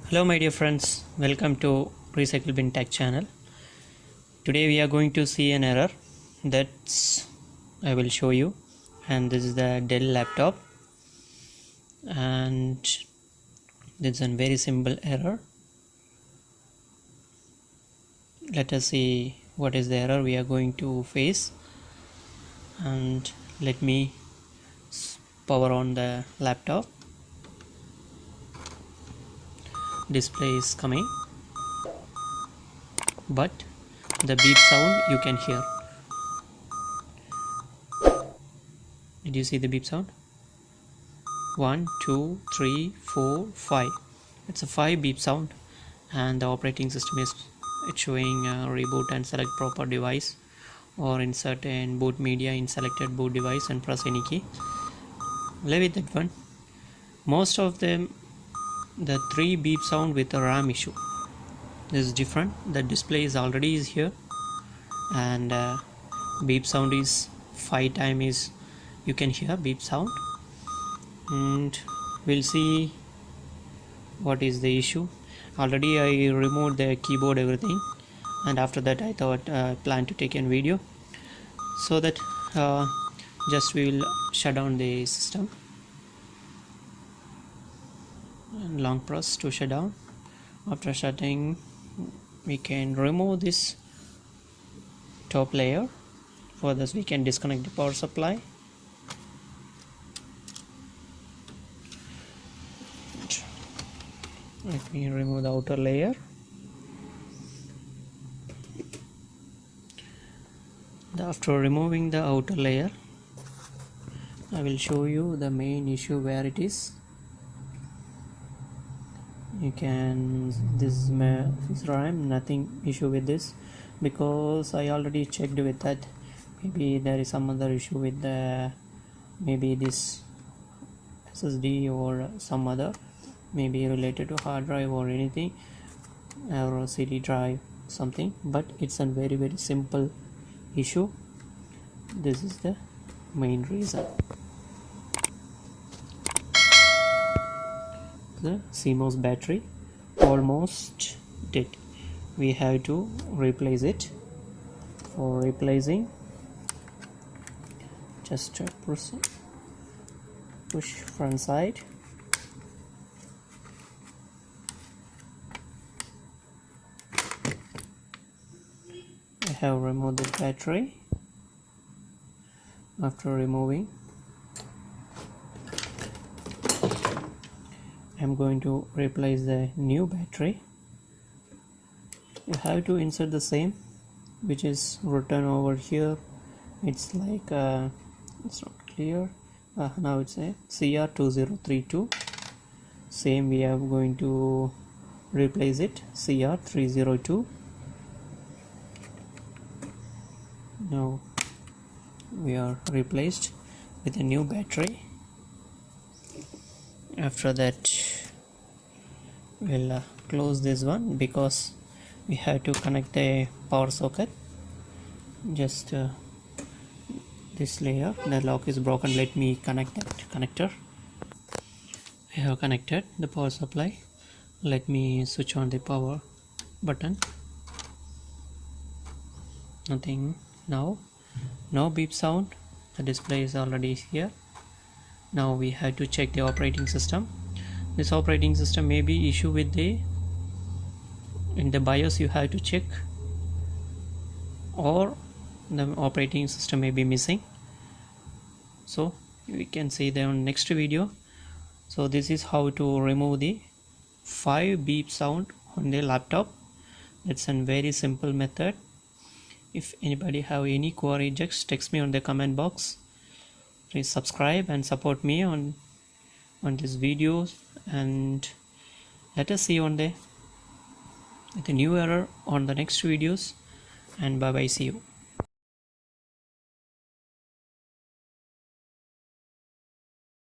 Hello my dear friends, welcome to Recyclebintech channel. Today we are going to see an error that's I will show you, and this is the Dell laptop, and this is a very simple error. Let us see what is the error we are going to face, and let me power on the laptop. Display is coming, but the beep sound you can hear. Did you see the beep sound? 1 2 3 4 5. It's a 5 beep sound, and the operating system is showing reboot and select proper device, or insert in boot media in selected boot device and press any key. Leave it that one. Most of them, the 3 beep sound with a RAM issue. This is different. The display is already here, and beep sound is 5 times is you can hear beep sound, and we'll see what is the issue. Already I removed the keyboard, everything, and after that I thought plan to take a video, so that just we will shut down the system and long press to shut down. After shutting, we can remove this top layer. For this we can disconnect the power supply. Let me remove the outer layer. After removing the outer layer, I will show you the main issue where it is. You can this RAM, nothing issue with this, because I already checked with that. Maybe there is some other issue with the maybe this SSD or some other, maybe related to hard drive or anything, or CD drive something, but it's a very simple issue. This is the main reason. The CMOS battery almost dead. We have to replace it. For replacing, just push front side. I have removed the battery. After removing, I'm going to replace the new battery. You have to insert the same, which is written over here. It's like it's not clear. Now it's a CR2032. Same we are going to replace it, CR302. Now we are replaced with a new battery. After that, we'll close this one, because we have to connect the power socket. Just this layer, the lock is broken. Let me connect that connector. I have connected the power supply. Let me switch on the power button. Nothing now. No beep sound. The display is already here. Now we have to check the operating system. This operating system may be issue with the in the BIOS. You have to check, or the operating system may be missing. So we can see that on next video. So this is how to remove the 5 beep sound on the laptop. It's a very simple method. If anybody have any query, just text me on the comment box. Please subscribe and support me on this videos, and let us see on the with a new error on the next videos. And bye bye, see you.